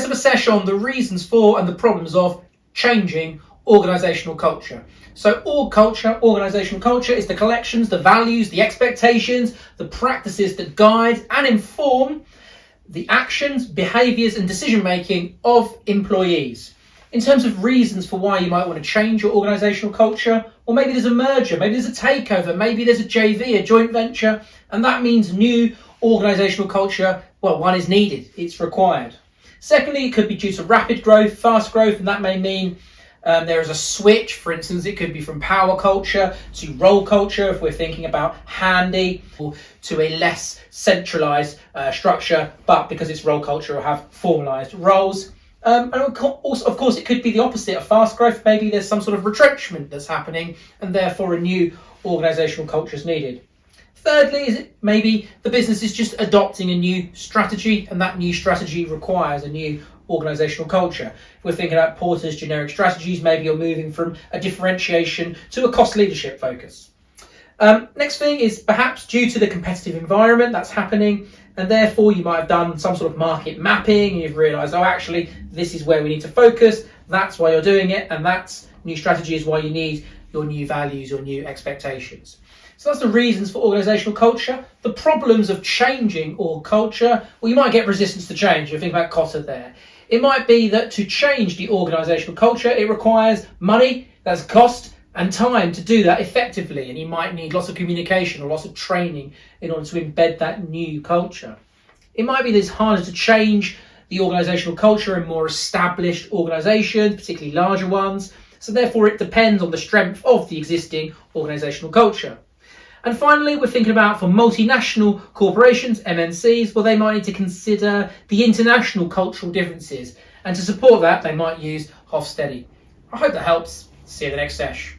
have a session on the reasons for and the problems of changing organisational culture. So organisational culture is the collections, the values, the expectations, the practices that guide and inform the actions, behaviours and decision making of employees. In terms of reasons for why you might want to change your organisational culture, well, maybe there's a merger, maybe there's a takeover, maybe there's a JV, a joint venture, and that means new organisational culture, well, one is needed, it's required. Secondly, it could be due to rapid growth, fast growth, and that may mean there is a switch. For instance, it could be from power culture to role culture if we're thinking about handy, or to a less centralised structure, but because it's role culture, will have formalised roles. And also, of course, it could be the opposite of fast growth. Maybe there's some sort of retrenchment that's happening and therefore a new organisational culture is needed. Thirdly, is it maybe the business is just adopting a new strategy and that new strategy requires a new organisational culture. If we're thinking about Porter's generic strategies, maybe you're moving from a differentiation to a cost leadership focus. Next thing is perhaps due to the competitive environment that's happening, and therefore you might have done some sort of market mapping and you've realised, oh, actually, this is where we need to focus. That's why you're doing it, and that's new strategy is why you need your new values or new expectations. So that's the reasons for organisational culture. The problems of changing org culture, well, you might get resistance to change. You think about Kotter there. It might be that to change the organisational culture, it requires money, that's cost, and time to do that effectively. And you might need lots of communication or lots of training in order to embed that new culture. It might be that it's harder to change the organisational culture in more established organisations, particularly larger ones. So therefore, it depends on the strength of the existing organisational culture. And finally, we're thinking about for multinational corporations, MNCs, well, they might need to consider the international cultural differences. And to support that, they might use Hofstede. I hope that helps. See you in the next sesh.